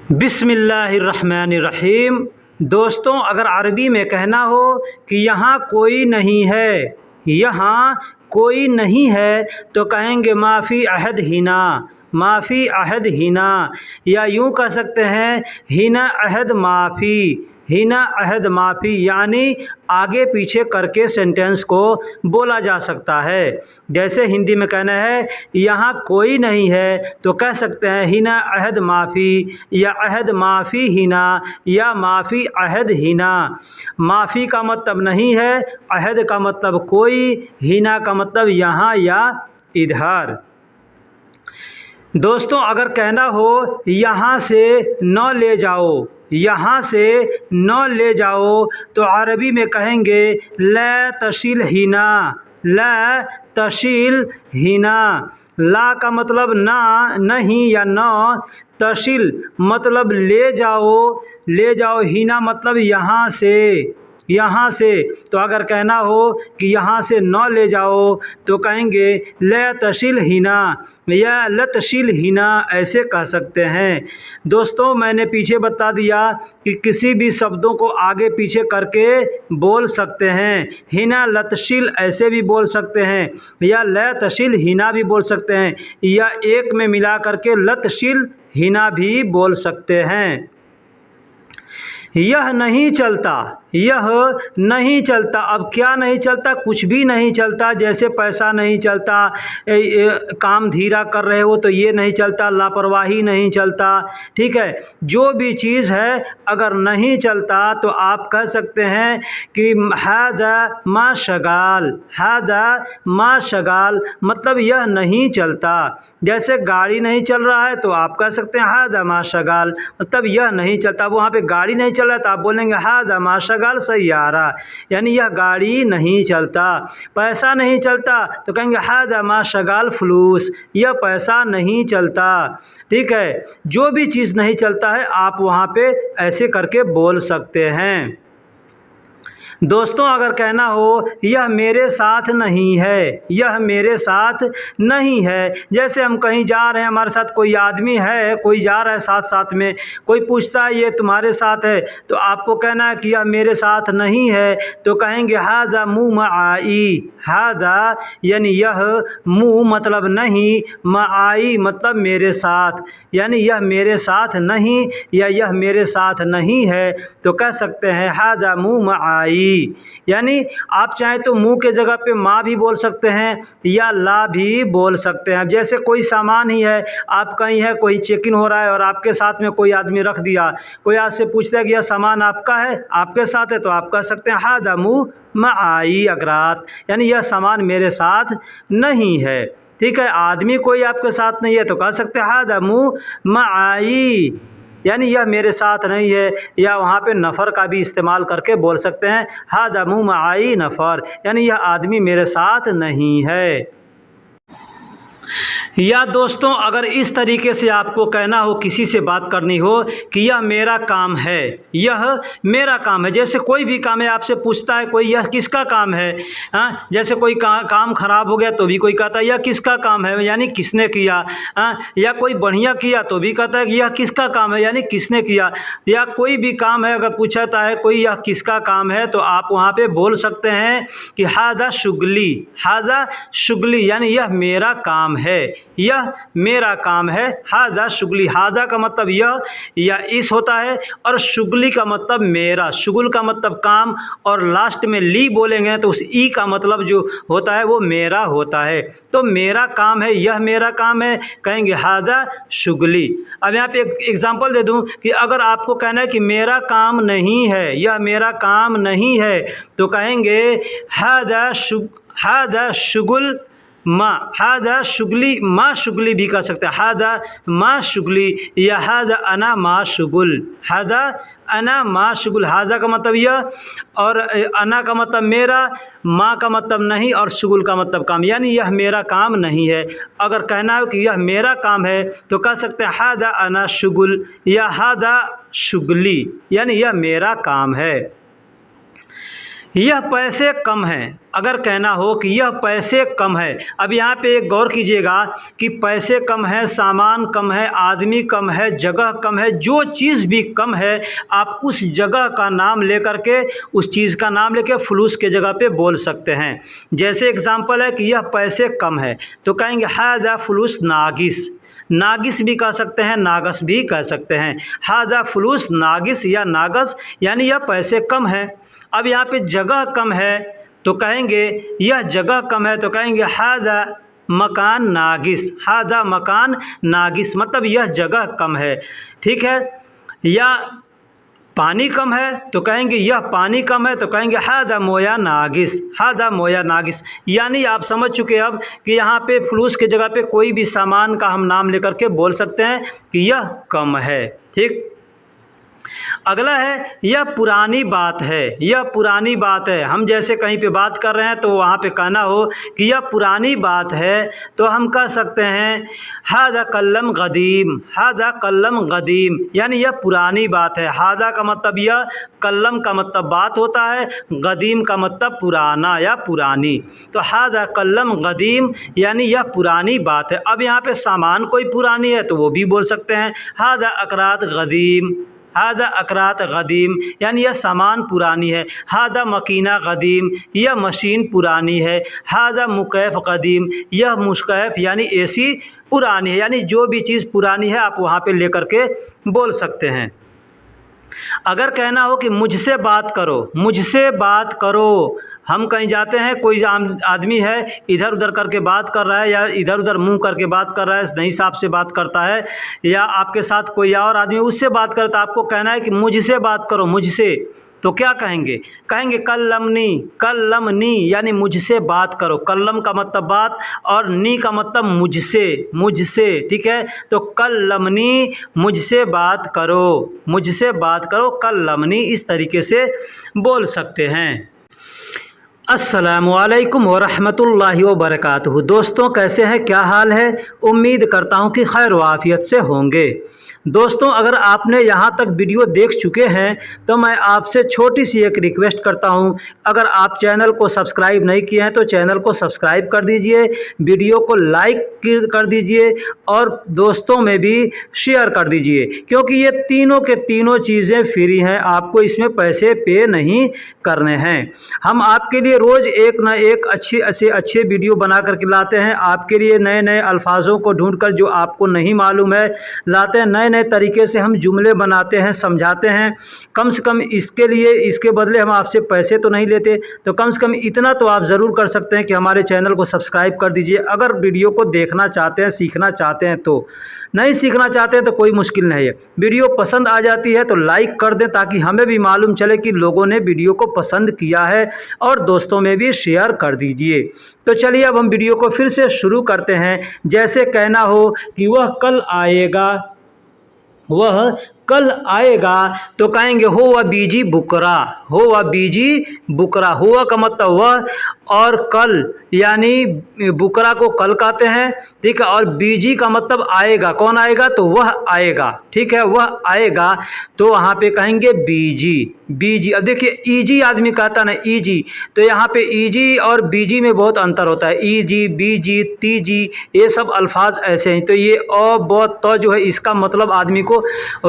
बिस्मिल्लाहिर्रहमानिर्रहीम। दोस्तों, अगर अरबी में कहना हो कि यहाँ कोई नहीं है, यहाँ कोई नहीं है, तो कहेंगे माफ़ी अहद हिना, माफ़ी अहद हिना। या यूँ कह सकते हैं हिना अहद माफ़ी, हिना अहद माफ़ी, यानी आगे पीछे करके सेंटेंस को बोला जा सकता है। जैसे हिंदी में कहना है यहाँ कोई नहीं है, तो कह सकते हैं हिना अहद माफ़ी, या अहद माफ़ी हिना, या माफ़ी अहद हिना। माफ़ी का मतलब नहीं है, अहद का मतलब कोई, हिना का मतलब यहाँ या इधर। दोस्तों, अगर कहना हो यहाँ से न ले जाओ, यहाँ से न ले जाओ, तो अरबी में कहेंगे ला तशिल हिना, ला तशिल हिना। ला का मतलब ना, नहीं या न, तशिल मतलब ले जाओ, ले जाओ, हिना मतलब यहाँ से, यहाँ से। तो अगर कहना हो कि यहाँ से न ले जाओ, तो कहेंगे ला तशिल हिना या लतशिल हिना, ऐसे कह सकते हैं। दोस्तों, मैंने पीछे बता दिया कि किसी भी शब्दों को आगे पीछे करके बोल सकते हैं। हिना लतशिल ऐसे भी बोल सकते हैं, या ला तशिल हिना भी बोल सकते हैं, या एक में मिला करके लतशिल हिना भी बोल सकते हैं। यह नहीं चलता, यह नहीं चलता। अब क्या नहीं चलता? कुछ भी नहीं चलता। जैसे पैसा नहीं चलता, काम धीरा कर रहे हो तो ये नहीं चलता, लापरवाही नहीं चलता। ठीक है, जो भी चीज़ है अगर नहीं चलता तो आप कह सकते हैं कि हादा मा शगाल, हादा मा शगाल, मतलब यह नहीं चलता। जैसे गाड़ी नहीं चल रहा है तो आप कह सकते हैं हादा मा शगाल, मतलब यह नहीं चलता। वहाँ पे गाड़ी नहीं चल रहा है तो आप बोलेंगे हादा मा शगाल सैयारा, यानी यह गाड़ी नहीं चलता। पैसा नहीं चलता तो कहेंगे हादा मा शगाल फलूस, यह पैसा नहीं चलता। ठीक है, जो भी चीज़ नहीं चलता है आप वहाँ पे ऐसे करके बोल सकते हैं। दोस्तों, अगर कहना हो यह मेरे साथ नहीं है, यह मेरे साथ नहीं है। जैसे हम कहीं जा रहे हैं, हमारे साथ कोई आदमी है, कोई जा रहा है साथ साथ में, कोई पूछता है ये तुम्हारे साथ है, तो आपको कहना है कि यह मेरे साथ नहीं है, तो कहेंगे हादा मुँह माई, हादा यानी यह, मुँह मतलब नहीं, माई मतलब मेरे साथ, यानी यह मेरे साथ नहीं या यह मेरे साथ नहीं है, तो कह सकते हैं हादा मुँह माई। यानी आप चाहें तो मुंह के जगह पे माँ भी बोल सकते हैं या ला भी बोल सकते हैं। जैसे कोई सामान ही है, आप कहीं है, कोई चेक इन हो रहा है और आपके साथ में कोई आदमी रख दिया, कोई आपसे पूछता है कि यह सामान आपका है, आपके साथ है, तो आप कह सकते हैं हादा मुँह माई अगरात, यानी यह सामान मेरे साथ नहीं है। ठीक है, आदमी कोई आपके साथ नहीं है तो कह सकते हैं हादा मुँह माई, यानी यह मेरे साथ नहीं है। या वहाँ पे नफ़र का भी इस्तेमाल करके बोल सकते हैं हादा मुँह माई नफ़र, यानी यह आदमी मेरे साथ नहीं है। या दोस्तों, अगर इस तरीके से आपको कहना हो, किसी से बात करनी हो कि यह मेरा काम है, यह मेरा काम है। जैसे कोई भी काम है, आपसे पूछता है कोई यह किसका काम है, हाँ, जैसे कोई काम ख़राब हो गया तो भी कोई कहता है यह किसका काम है, यानी किसने किया। हाँ, या कोई बढ़िया किया तो भी कहता है कि यह किसका काम है, यानी किसने किया। या कोई भी काम है अगर पूछता है कोई यह किसका काम है, तो आप वहाँ पे बोल सकते हैं कि हादा शुगली, हादा शुगली, यानी यह मेरा काम है, यह मेरा काम है। हादा शुगली, हादा का मतलब यह या इस होता है, और शुगली का मतलब मेरा, शुगल का मतलब काम, और लास्ट में ली बोलेंगे तो उस ई का मतलब जो होता है वो मेरा होता है। तो मेरा काम है, यह मेरा काम है, कहेंगे हादा शुगली। अब यहाँ पे एक एग्जांपल दे दूं कि अगर आपको कहना है कि मेरा काम नहीं है, यह मेरा काम नहीं है, तो कहेंगे हादा शुगल माँ, हादा शुगली, माँ शुगली भी कह सकते हैं, हादा माँ शुगली, या हादा अना माँ शुगल, हादा अना माँ शुगल। हादा का मतलब यह, और अना का मतलब मेरा, माँ का मतलब नहीं, और शुगल का मतलब काम, यानी यह मेरा काम नहीं है। अगर कहना है कि यह मेरा काम है तो कह सकते हैं हादा अना शुगल या हादा शुगली, यानी यह मेरा काम है। यह पैसे कम है। अगर कहना हो कि यह पैसे कम है, अब यहाँ पे एक गौर कीजिएगा कि पैसे कम है, सामान कम है, आदमी कम है, जगह कम है, जो चीज़ भी कम है आप उस जगह का नाम लेकर के, उस चीज़ का नाम लेके फुलूस के जगह पे बोल सकते हैं। जैसे एग्जांपल है कि यह पैसे कम है तो कहेंगे हादा फुलूस नागिस। नागिस भी कह सकते हैं, नागस भी कह सकते हैं। हादा फुलूस नागिस या नागस, यानी यह पैसे कम है। अब यहाँ पे जगह कम है तो कहेंगे यह जगह कम है तो कहेंगे हादा मकान नागिस। हादा मकान नागिस मतलब यह जगह कम है, ठीक है। या पानी कम है तो कहेंगे यह पानी कम है तो कहेंगे हादा मोया नागिस। हादा मोया नागिस, यानी आप समझ चुके अब कि यहाँ पे फुलूस की जगह पे कोई भी सामान का हम नाम लेकर के बोल सकते हैं कि यह कम है, ठीक। अगला है यह पुरानी बात है। यह पुरानी बात है, हम जैसे कहीं पे बात कर रहे हैं तो वहाँ पे कहना हो कि यह पुरानी बात है तो हम कह सकते हैं हादा कल्लम गदीम। हादा कल्लम गदीम, यानी यह पुरानी बात है। हादा का मतलब यह, कल्लम का मतलब बात होता है, गदीम का मतलब पुराना या पुरानी। तो हादा कल्लम गदीम यानी यह पुरानी बात है। अब यहाँ पे सामान कोई पुरानी है तो वो भी बोल सकते हैं हादा अकरात गदीम। हादा अकरात गदीम यानी यह सामान पुरानी है। हादा मकीना गदीम, यह मशीन पुरानी है। हादा मुकैफ गदीम, यह मुस्कैफ यानी एसी पुरानी है। यानी जो भी चीज़ पुरानी है आप वहाँ पे लेकर के बोल सकते हैं। अगर कहना हो कि मुझसे बात करो, मुझसे बात करो, हम कहीं जाते हैं, कोई आदमी है इधर उधर करके बात कर रहा है या इधर उधर मुंह करके बात कर रहा है, नहीं साहब से बात करता है, या आपके साथ कोई और आदमी उससे बात करता है, आपको कहना है कि मुझसे बात करो, मुझसे, तो क्या कहेंगे? कहेंगे कल्लमनी। कल्लमनी यानी मुझसे बात करो। कल्लम का मतलब बात और नी का मतलब मुझसे, मुझसे, ठीक है। तो कल्लमनी मुझसे बात करो, मुझसे बात करो, कल्लमनी इस तरीके से बोल सकते हैं। अस्सलामुअलैकुम वरहमतुल्लाहि वबरकातुहू। दोस्तों कैसे हैं, क्या हाल है? उम्मीद करता हूं कि खैर वाफियत से होंगे। दोस्तों अगर आपने यहाँ तक वीडियो देख चुके हैं तो मैं आपसे छोटी सी एक रिक्वेस्ट करता हूँ, अगर आप चैनल को सब्सक्राइब नहीं किए हैं तो चैनल को सब्सक्राइब कर दीजिए, वीडियो को लाइक कर दीजिए और दोस्तों में भी शेयर कर दीजिए, क्योंकि ये तीनों के तीनों चीज़ें फ्री हैं, आपको इसमें पैसे पे नहीं करने हैं। हम आपके लिए रोज़ एक ना एक अच्छे वीडियो बना करके लाते हैं, आपके लिए नए नए अल्फाजों को ढूंढकर जो आपको नहीं मालूम है लाते हैं, नए नए तरीके से हम जुमले बनाते हैं, समझाते हैं। कम से कम इसके लिए, इसके बदले हम आपसे पैसे तो नहीं लेते, तो कम से कम इतना तो आप ज़रूर कर सकते हैं कि हमारे चैनल को सब्सक्राइब कर दीजिए। अगर वीडियो को देखना चाहते हैं, सीखना चाहते हैं तो, नहीं सीखना चाहते हैं तो कोई मुश्किल नहीं है। वीडियो पसंद आ जाती है तो लाइक कर दें ताकि हमें भी मालूम चले कि लोगों ने वीडियो को पसंद किया है, और दोस्तों में भी शेयर कर दीजिए। तो चलिए अब हम वीडियो को फिर से शुरू करते हैं। जैसे कहना हो कि वह कल आएगा, वह कल आएगा तो कहेंगे हो वह बीजी बुकरा। हो वह बीजी बुकरा, हुआ का मतलब वह और कल यानी बुकरा को कल कहते हैं, ठीक है। और बीजी का मतलब आएगा, कौन आएगा? तो वह आएगा, ठीक है, वह आएगा तो वहाँ पे कहेंगे बीजी। बीजी, अब देखिए ईजी आदमी कहता ना ईजी, तो यहाँ पे ईजी और बीजी में बहुत अंतर होता है। ईजी, बीजी, तीजी, ये सब अल्फाज ऐसे हैं। तो ये अ ब त जो है इसका मतलब आदमी को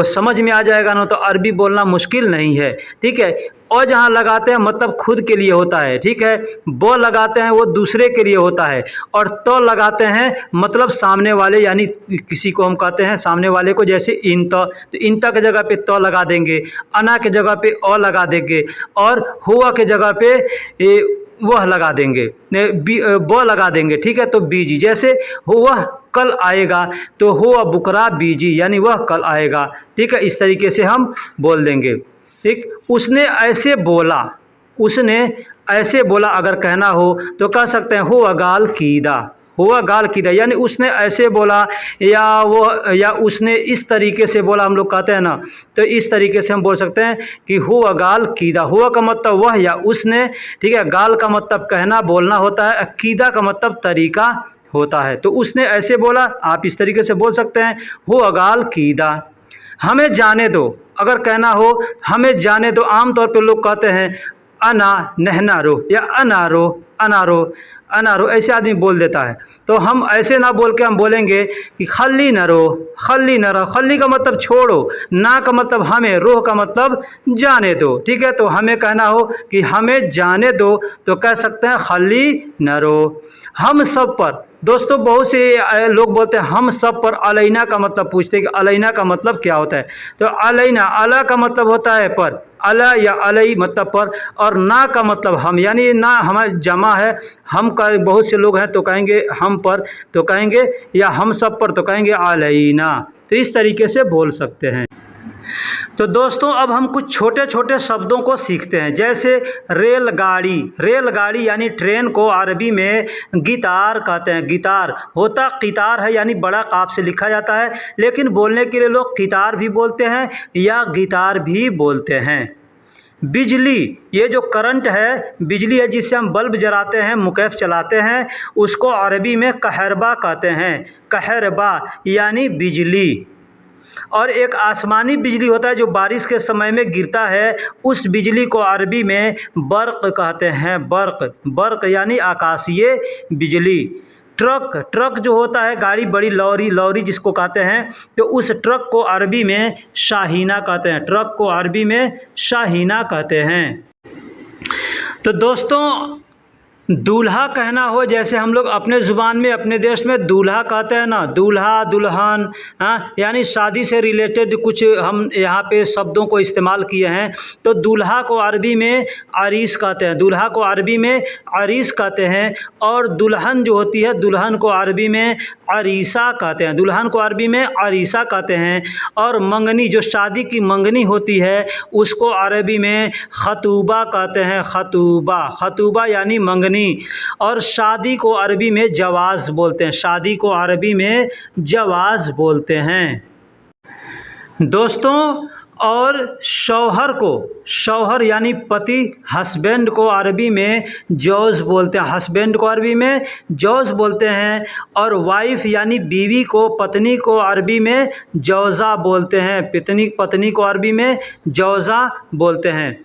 समझ में आ जाएगा ना, तो अरबी बोलना मुश्किल नहीं है, ठीक है। और जहाँ लगाते हैं मतलब खुद के लिए होता है, ठीक है। ब लगाते हैं वो दूसरे के लिए होता है, और तो लगाते हैं मतलब सामने वाले, यानी किसी को हम कहते हैं सामने वाले को, जैसे इंत, तो इंत के जगह पे तो लगा देंगे, अना के जगह पे अ लगा देंगे, और हुआ के जगह पे वह लगा देंगे, ब लगा देंगे, ठीक है। तो बीजी, जैसे वह कल आएगा तो हुआ बुकरा बीजी, यानी वह कल आएगा, ठीक है। इस तरीके से हम बोल देंगे, ठीक। उसने ऐसे बोला, उसने ऐसे बोला अगर कहना हो तो कह सकते हैं हुआ गाल कीदा। हुआ गाल कीदा यानी उसने ऐसे बोला, या वो, या उसने इस तरीके से बोला, हम लोग कहते हैं ना, तो इस तरीके से हम बोल सकते हैं कि हुआ गाल कीदा। हुआ का मतलब वह या उसने, ठीक है। गाल का मतलब कहना, बोलना होता है, कीदा का मतलब तरीका होता है। तो उसने ऐसे बोला, आप इस तरीके से बोल सकते हैं हुआ गाल कीदा। हमें जाने दो, अगर कहना हो हमें जाने दो, आमतौर पर लोग कहते हैं अना नहनारो या अनारो अनारो अनारो ऐसे आदमी बोल देता है। तो हम ऐसे ना बोल के हम बोलेंगे कि खल्ली न रो, खल्ली न रो। खल्ली का मतलब छोड़ो, ना का मतलब हमें, रोह का मतलब जाने दो। ठीक है, तो हमें कहना हो कि हमें जाने दो तो कह सकते हैं खल्ली न रो। हम सब पर, दोस्तों बहुत से लोग बोलते हैं हम सब पर, अलैना का मतलब पूछते हैं कि अलैना का मतलब क्या होता है। तो अलैना, अला का मतलब होता है पर, अला या अलई मतलब पर, और ना का मतलब हम, यानी ना हमारा जमा है। हम का बहुत से लोग हैं तो कहेंगे हम पर, तो कहेंगे, या हम सब पर तो कहेंगे अलैना। तो इस तरीके से बोल सकते हैं। तो दोस्तों अब हम कुछ छोटे छोटे शब्दों को सीखते हैं, जैसे रेलगाड़ी। रेलगाड़ी यानी ट्रेन को अरबी में गितार कहते हैं। गितार होता क़ितार है, यानी बड़ा काफ से लिखा जाता है, लेकिन बोलने के लिए लोग क़ितार भी बोलते हैं या गितार भी बोलते हैं। बिजली, ये जो करंट है, बिजली है जिससे हम बल्ब जलाते हैं, मुकैफ चलाते हैं, उसको अरबी में कहरबा कहते हैं। कहरबा यानी बिजली। और एक आसमानी बिजली होता है जो बारिश के समय में गिरता है, उस बिजली को अरबी में बर्क़ कहते हैं। बर्क़, बर्क़ यानी आकाशीय बिजली। ट्रक, ट्रक जो होता है गाड़ी, बड़ी लॉरी, लॉरी जिसको कहते हैं, तो उस ट्रक को अरबी में शाहीना कहते हैं। ट्रक को अरबी में शाहीना कहते हैं। तो दोस्तों दूल्हा कहना हो, जैसे हम लोग अपने ज़ुबान में, अपने देश में दूल्हा कहते हैं ना, दूल्हा, दुल्हन, हाँ, यानी शादी से रिलेटेड कुछ हम यहाँ पे शब्दों को इस्तेमाल किए हैं। तो दूल्हा को अरबी में अरीस कहते हैं। दूल्हा को अरबी में अरीस कहते हैं। और दुल्हन जो होती है, दुल्हन को अरबी में अरीसा कहते हैं। दुल्हन को अरबी में अरीसा कहते हैं। और मंगनी, जो शादी की मंगनी होती है, उसको अरबी में खतूबा कहते हैं। खतूबा, खतूबा यानी मंगनी। और शादी को अरबी में जवाज़ बोलते हैं। शादी को अरबी में जवाज़ बोलते हैं दोस्तों। और शौहर को, शौहर यानी पति, हस्बैंड को अरबी में जौज़ बोलते हैं। हस्बैंड को अरबी में जौज़ बोलते हैं। और वाइफ यानी बीवी को, पत्नी को अरबी में जौज़ा बोलते हैं। पत्नी, पत्नी को अरबी में जौज़ा बोलते हैं।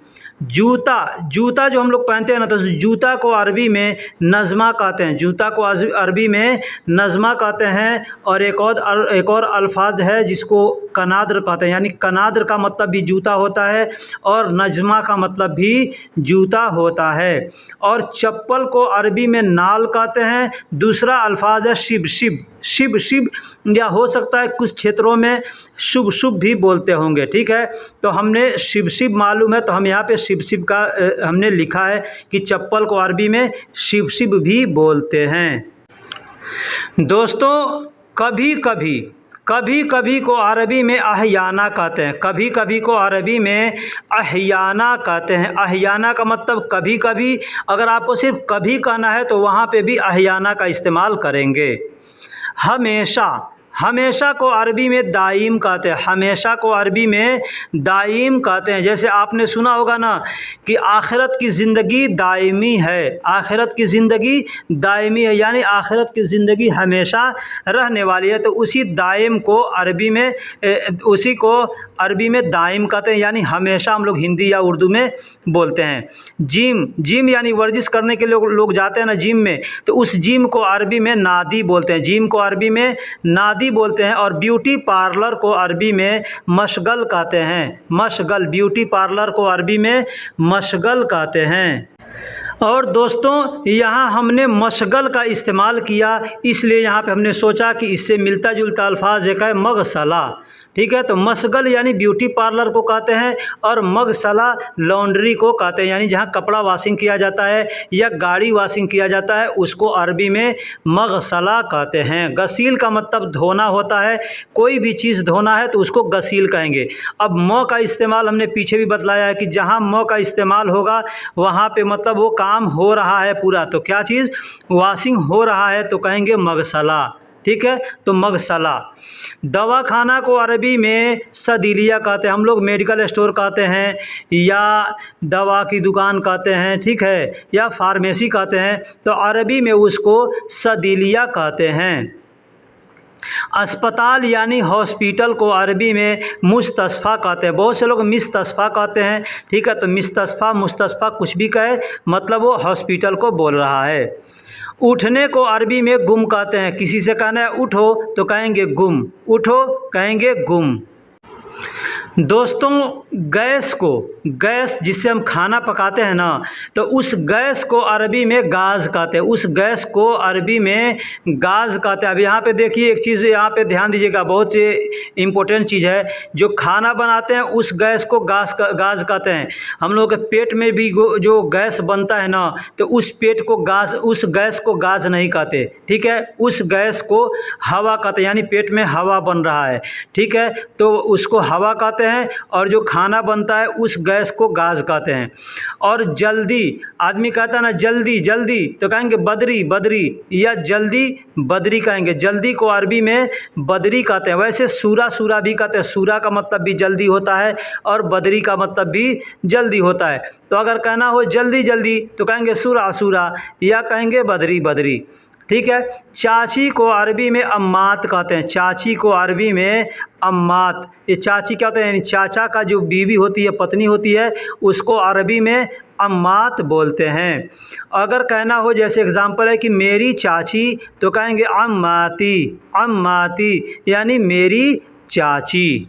जूता, जूता जो हम लोग पहनते हैं ना, तो जूता को अरबी में नज़मा कहते हैं। जूता को अरबी में नज़मा कहते हैं। और एक और अल्फाज है जिसको कनाद्र कहते हैं, यानी कनाद्र का मतलब भी जूता होता है और नज़मा का मतलब भी जूता होता है। और चप्पल को अरबी में नाल कहते हैं। दूसरा अल्फाज है शिब, शिब, शिब, शिब, या हो सकता है कुछ क्षेत्रों में शुभ, शुभ भी बोलते होंगे। ठीक है, तो हमने शिब, शिब मालूम है, तो हम यहाँ पे शिब, शिब का हमने लिखा है कि चप्पल को अरबी में शिब, शिब भी बोलते हैं दोस्तों। कभी कभी, कभी कभी को अरबी में अहयाना कहते हैं। कभी कभी को अरबी में अहयाना कहते हैं। अहयाना का मतलब कभी कभी। अगर आपको सिर्फ कभी कहना है तो वहाँ पे भी अहयाना का इस्तेमाल करेंगे। हमेशा, हमेशा को अरबी में दाइम कहते हैं। हमेशा को अरबी में दाइम कहते हैं। जैसे आपने सुना होगा ना कि आखिरत की ज़िंदगी दायमी है। आखिरत की ज़िंदगी दायमी है, यानी आखिरत की ज़िंदगी हमेशा रहने वाली है। तो उसी दाइम को अरबी में, उसी को अरबी में दाइम कहते हैं, यानी हमेशा हम लोग हिंदी या उर्दू में बोलते हैं। जिम, जिम यानी वर्जिश करने के लिए लोग जाते हैं ना जिम में, तो उस जिम को अरबी में नादी बोलते हैं। जिम को अरबी में नादी बोलते हैं। और ब्यूटी पार्लर को अरबी में मशगल कहते हैं। मशगल, ब्यूटी पार्लर को अरबी में मशगल कहते हैं। और दोस्तों यहाँ हमने मशगल का इस्तेमाल किया, इसलिए यहाँ पे हमने सोचा कि इससे मिलता जुलता अल्फाज एक है मगसला। ठीक है, तो मशगल यानी ब्यूटी पार्लर को कहते हैं और मगसला लॉन्ड्री को कहते हैं, यानी जहाँ कपड़ा वॉशिंग किया जाता है या गाड़ी वॉशिंग किया जाता है उसको अरबी में मगसला कहते हैं। गसील का मतलब धोना होता है। कोई भी चीज़ धोना है तो उसको गसील कहेंगे। अब मौ का इस्तेमाल हमने पीछे भी बतलाया है कि जहाँ मौ का इस्तेमाल होगा वहाँ पे मतलब वो काम हो रहा है पूरा, तो क्या चीज़ वॉशिंग हो रहा है तो कहेंगे मगसला। ठीक है, तो मगसला। दवाखाना को अरबी में सदीलिया कहते हैं। हम लोग मेडिकल स्टोर कहते हैं या दवा की दुकान कहते हैं, ठीक है, या फार्मेसी कहते हैं, तो अरबी में उसको सदीलिया कहते हैं। अस्पताल यानी हॉस्पिटल को अरबी में मुस्तशफ़ा कहते हैं। बहुत से लोग मिस्तशफ़ा कहते हैं, ठीक है। तो मिस्तशफ़ा मुस्तशफ़ा कुछ भी कहे, मतलब वो हॉस्पिटल को बोल रहा है। उठने को अरबी में गुम कहते हैं। किसी से कहना है उठो तो कहेंगे गुम, उठो कहेंगे गुम। दोस्तों, गैस जिससे हम खाना पकाते हैं ना, तो उस गैस को अरबी में गाज कहते हैं। उस गैस को अरबी में गाज कहते हैं। अब यहाँ पे देखिए एक चीज़, यहाँ पे ध्यान दीजिएगा, बहुत से इम्पोर्टेंट चीज़ है। जो खाना बनाते हैं उस गैस को गाज कहते हैं। हम लोग के पेट में भी जो गैस बनता है ना, तो उस गैस को गाज नहीं कहते, ठीक है। उस गैस को हवा कहते हैं, यानी पेट में हवा बन रहा है, ठीक है, तो उसको हवा कहते हैं। और जो खाना बनता है उस गैस को गाज कहते हैं। और जल्दी, आदमी कहता है ना जल्दी जल्दी, तो कहेंगे बदरी बदरी, या जल्दी बदरी कहेंगे। जल्दी को अरबी में बदरी कहते हैं। वैसे सूरा भी कहते हैं। सूरा का मतलब भी जल्दी होता है और बदरी का मतलब भी जल्दी होता है। तो अगर कहना हो जल्दी जल्दी तो कहेंगे सूरा या कहेंगे बदरी बदरी, ठीक है। चाची को अरबी में अम्मात कहते हैं। चाची को अरबी में अम्मात, ये चाची क्या होते हैं, यानी चाचा का जो बीवी होती है, पत्नी होती है, उसको अरबी में अम्मात बोलते हैं। अगर कहना हो, जैसे एग्जांपल है कि मेरी चाची, तो कहेंगे अम्माती यानी मेरी चाची।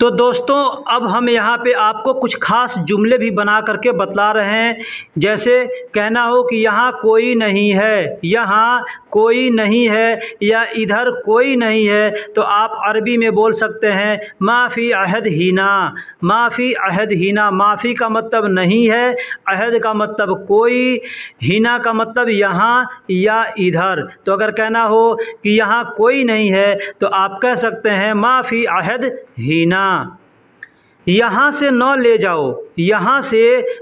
तो दोस्तों, अब हम यहाँ पे आपको कुछ खास जुमले भी बना करके बतला रहे हैं। जैसे कहना हो कि यहाँ कोई नहीं है, यहाँ कोई नहीं है, या इधर कोई नहीं है, तो आप अरबी में बोल सकते हैं माफ़ी अहद हीना। माफ़ी अहद हीना, माफ़ी का मतलब नहीं है, अहद का मतलब कोई, हीना का मतलब यहाँ या इधर। तो अगर कहना हो कि यहाँ कोई नहीं है तो आप कह सकते हैं माफ़ी अहद हीना। यहाँ से न ले जाओ, यहाँ से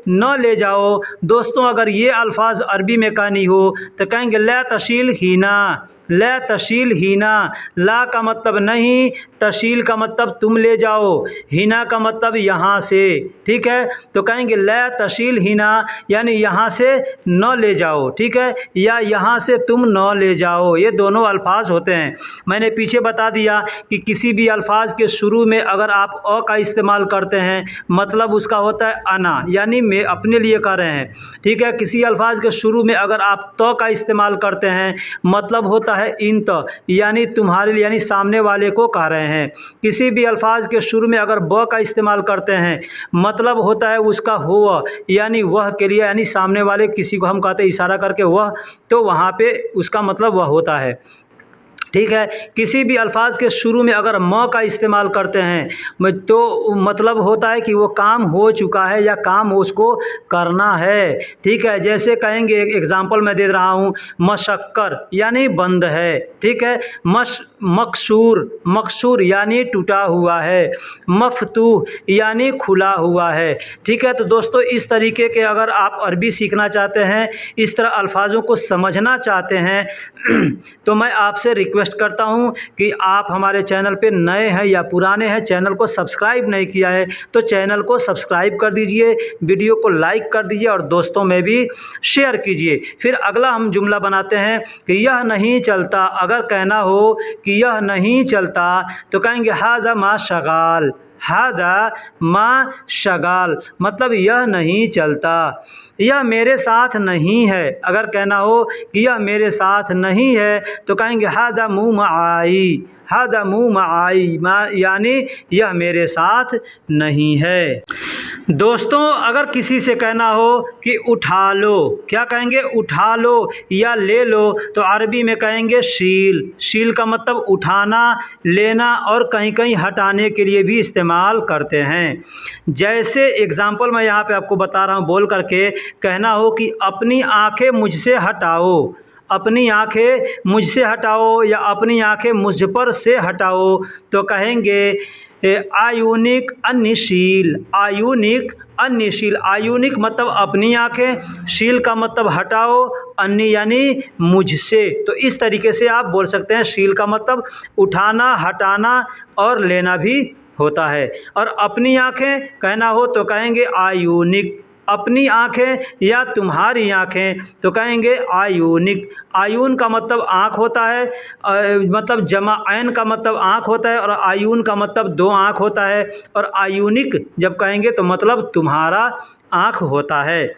न ले जाओ। दोस्तों, अगर ये अल्फाज अरबी में कहनी हो तो कहेंगे ला तशील हीना, ला तशील हीना। ला का मतलब नहीं, तशील का मतलब तुम ले जाओ, हीना का मतलब यहाँ से, ठीक है। तो कहेंगे ला तशील हीना, यानी यहाँ से न ले जाओ, ठीक है, या यहाँ से तुम न ले जाओ। ये दोनों अल्फाज होते हैं। मैंने पीछे बता दिया कि किसी भी अल्फाज के शुरू में अगर आप अ का इस्तेमाल करते हैं, मतलब उसका होता है अना, यानी मैं अपने लिए कह रहे हैं, ठीक है। किसी अल्फाज के शुरू में अगर आप तो का इस्तेमाल करते हैं, मतलब होता है इंत, यानी तुम्हारे लिए, यानी सामने वाले को कह रहे हैं। किसी भी अल्फाज के शुरू में अगर ब का इस्तेमाल करते हैं, मतलब होता है उसका हुआ, यानी वह के लिए, यानी सामने वाले किसी को हम कहते हैं इशारा करके वह, तो वहाँ पे उसका मतलब वह होता है, ठीक है। किसी भी अल्फाज के शुरू में अगर म का इस्तेमाल करते हैं तो मतलब होता है कि वो काम हो चुका है या काम उसको करना है, ठीक है। जैसे कहेंगे, एक एग्जांपल मैं दे रहा हूँ, मशक्कर यानी बंद है, ठीक है। मकसूर यानी टूटा हुआ है, मफतूह यानी खुला हुआ है, ठीक है। तो दोस्तों, इस तरीके के अगर आप अरबी सीखना चाहते हैं, इस तरह अल्फाजों को समझना चाहते हैं, तो मैं आपसे रिक्वेस्ट करता हूं कि आप हमारे चैनल पे नए हैं या पुराने हैं, चैनल को सब्सक्राइब नहीं किया है तो चैनल को सब्सक्राइब कर दीजिए, वीडियो को लाइक कर दीजिए और दोस्तों में भी शेयर कीजिए। फिर अगला हम जुमला बनाते हैं कि यह नहीं चलता। अगर कहना हो कि यह नहीं चलता तो कहेंगे हादा मा शगाल, हादा मा शगाल, मतलब यह नहीं चलता, यह मेरे साथ नहीं है। अगर कहना हो कि यह मेरे साथ नहीं है तो कहेंगे हादा मुँह आई, हादा मुँह आई, यानी यह मेरे साथ नहीं है। दोस्तों, अगर किसी से कहना हो कि उठा लो, क्या कहेंगे, उठा लो या ले लो, तो अरबी में कहेंगे शील। शील का मतलब उठाना, लेना और कहीं कहीं हटाने के लिए भी इस्तेमाल करते हैं। जैसे एग्जाम्पल मैं यहाँ पे आपको बता रहा हूँ बोल करके, कहना हो कि अपनी आंखें मुझसे हटाओ, अपनी आंखें मुझसे हटाओ या अपनी आंखें मुझ पर से हटाओ, तो कहेंगे आयूनिक अन्यशील, आयूनिक अन्यशील। आयूनिक मतलब अपनी आंखें, शील का मतलब हटाओ, अन्य यानी मुझसे। तो इस तरीके से आप बोल सकते हैं। शील का मतलब उठाना, हटाना और लेना भी होता है। और अपनी आंखें कहना हो तो कहेंगे आयूनिक, अपनी आँखें या तुम्हारी आँखें, तो कहेंगे आयूनिक। आयून का मतलब आँख होता है, मतलब जमा ऐन का मतलब आँख होता है और आयून का मतलब दो आँख होता है। और आयूनिक जब कहेंगे तो मतलब तुम्हारा आँख होता है।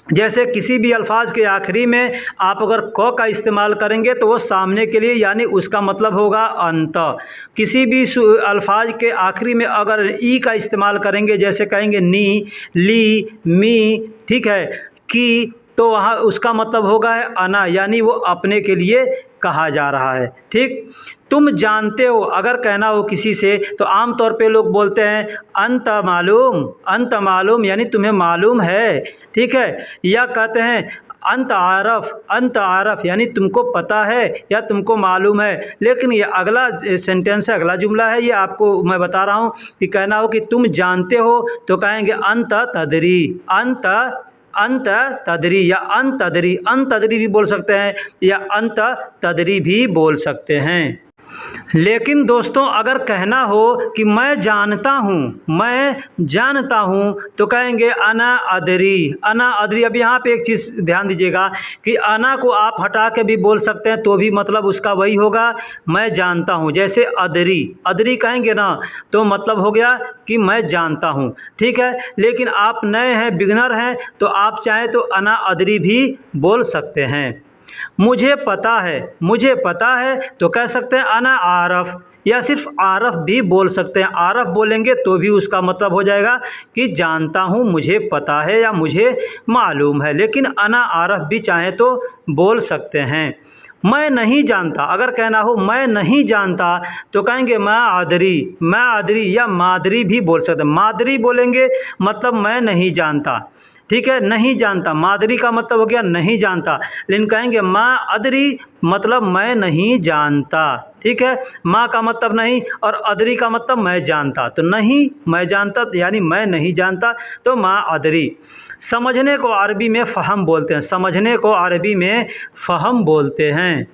जैसे किसी भी अल्फाज के आखिरी में आप अगर क का इस्तेमाल करेंगे तो वो सामने के लिए यानी उसका मतलब होगा अंत। किसी भी अल्फाज के आखिरी में अगर ई का इस्तेमाल करेंगे, जैसे कहेंगे नी, ली, मी, ठीक है, की, तो वहाँ उसका मतलब होगा है अना, यानी वो अपने के लिए कहा जा रहा है। ठीक, तुम जानते हो अगर कहना हो किसी से तो आम तौर पे लोग बोलते हैं अंत मालूम, अंत मालूम यानी तुम्हें मालूम है। ठीक है, या कहते हैं अंत आरफ, अंत आरफ यानी तुमको पता है या तुमको मालूम है। लेकिन ये अगला सेंटेंस है, अगला जुमला है, ये आपको मैं बता रहा हूँ कि कहना हो कि तुम जानते हो तो कहेंगे अंत तदरी, अंत तदरी या अंत तदरी, अंत तदरी भी बोल सकते हैं या अंत तदरी भी बोल सकते हैं। लेकिन दोस्तों अगर कहना हो कि मैं जानता हूँ, मैं जानता हूँ, तो कहेंगे अना अदरी, अना अदरी। अब यहाँ पे एक चीज़ ध्यान दीजिएगा कि अना को आप हटा के भी बोल सकते हैं तो भी मतलब उसका वही होगा, मैं जानता हूँ। जैसे अदरी, अदरी कहेंगे ना तो मतलब हो गया कि मैं जानता हूँ। ठीक है, लेकिन आप नए हैं, बिगनर हैं, तो आप चाहें तो अना अदरी भी बोल सकते हैं। मुझे पता है, मुझे पता है तो कह सकते हैं अना आरफ, या सिर्फ आरफ भी बोल सकते हैं। आरफ बोलेंगे तो भी उसका मतलब हो जाएगा कि जानता हूँ, मुझे पता है या मुझे मालूम है। लेकिन अना आरफ भी चाहें तो बोल सकते हैं। मैं नहीं जानता, अगर कहना हो मैं नहीं जानता तो कहेंगे मैं आदरी, मैं आदरी या मादरी भी बोल सकते हैं। मादरी बोलेंगे मतलब मैं नहीं जानता। ठीक है, नहीं जानता, मादरी का मतलब हो गया नहीं जानता। लेकिन कहेंगे माँ अदरी मतलब मैं नहीं जानता। ठीक है, माँ का मतलब नहीं और अदरी का मतलब मैं जानता, तो नहीं मैं जानता यानी मैं नहीं जानता, तो माँ अदरी। समझने को अरबी में फ़हम बोलते हैं, समझने को अरबी में फ़हम बोलते हैं।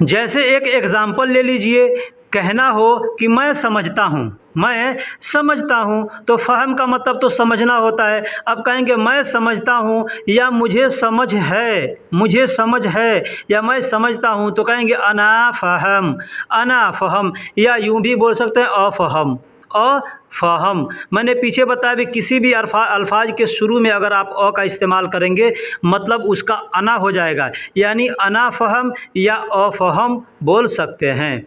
जैसे एक एग्ज़ाम्पल ले लीजिए, कहना हो कि मैं समझता हूँ, मैं समझता हूँ, तो फ़हम का मतलब तो समझना होता है। अब कहेंगे मैं समझता हूँ या मुझे समझ है, मुझे समझ है या मैं समझता हूँ, तो कहेंगे अना फ़हम, अना फ़हम, या यूँ भी बोल सकते हैं अफ़हम, अफ़हम। मैंने पीछे बताया भी किसी भी अल्फाज के शुरू में अगर आप अ का इस्तेमाल करेंगे मतलब उसका अना हो जाएगा, यानी अना फ़हम या अफ़हम बोल सकते हैं।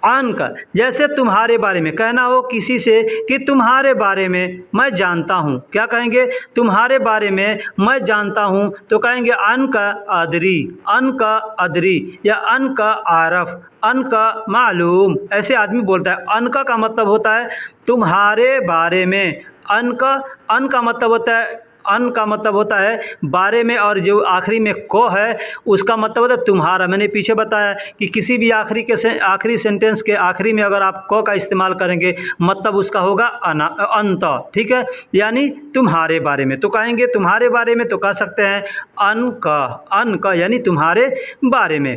आन का, जैसे तुम्हारे बारे में कहना हो किसी से कि तुम्हारे बारे में मैं जानता हूँ, क्या कहेंगे तुम्हारे बारे में मैं जानता हूँ, तो कहेंगे अन का अदरी, अन का अदरी या अन का आरफ, अन का मालूम। ऐसे आदमी बोलता है। अन का मतलब होता है तुम्हारे बारे में, अन का मतलब होता है, अन का मतलब होता है बारे में, और जो आखिरी में को है उसका मतलब होता है तुम्हारा। मैंने पीछे बताया कि किसी भी आखिरी सेंटेंस के आखिरी में अगर आप को का इस्तेमाल करेंगे मतलब उसका होगा अंत। ठीक है, यानी तुम्हारे बारे में, तो कहेंगे तुम्हारे बारे में तो कह सकते हैं अन का यानी तुम्हारे बारे में।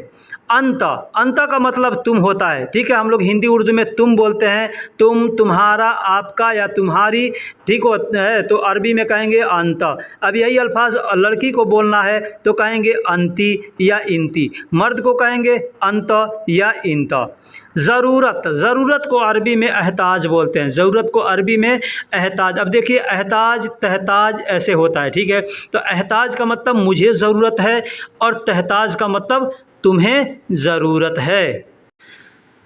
अंत, अंत का मतलब तुम होता है। ठीक है, हम लोग हिंदी उर्दू में तुम बोलते हैं, तुम, तुम्हारा, आपका या तुम्हारी। ठीक है, तो अरबी में कहेंगे अंत। अब यही अल्फाज लड़की को बोलना है तो कहेंगे अंती या इंती, मर्द को कहेंगे अंत या इंत। ज़रूरत, ज़रूरत को अरबी में एहताज बोलते हैं, ज़रूरत को अरबी में एहताज। अब देखिए एहताज तहताज ऐसे होता है। ठीक है, तो एहताज का मतलब मुझे ज़रूरत है और तहताज का मतलब तुम्हें ज़रूरत है।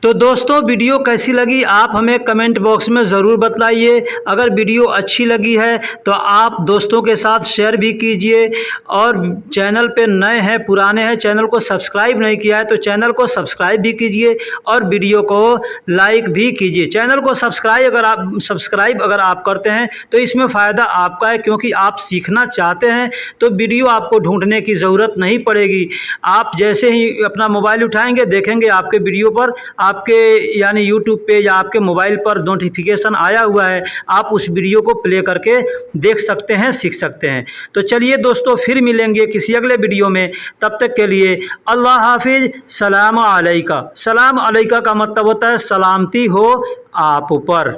तो दोस्तों वीडियो कैसी लगी आप हमें कमेंट बॉक्स में ज़रूर बतलाइए। अगर वीडियो अच्छी लगी है तो आप दोस्तों के साथ शेयर भी कीजिए, और चैनल पे नए हैं, पुराने हैं, चैनल को सब्सक्राइब नहीं किया है तो चैनल को सब्सक्राइब भी कीजिए और वीडियो को लाइक भी कीजिए। चैनल को सब्सक्राइब अगर आप करते हैं तो इसमें फ़ायदा आपका है, क्योंकि आप सीखना चाहते हैं तो वीडियो आपको ढूंढने की ज़रूरत नहीं पड़ेगी। आप जैसे ही अपना मोबाइल उठाएंगे देखेंगे आपके वीडियो पर आपके यानी यूट्यूब पे या आपके मोबाइल पर नोटिफिकेशन आया हुआ है, आप उस वीडियो को प्ले करके देख सकते हैं, सीख सकते हैं। तो चलिए दोस्तों फिर मिलेंगे किसी अगले वीडियो में, तब तक के लिए अल्लाह हाफिज़। सलाम अलैका, सलाम अलैका का मतलब होता है सलामती हो आप पर।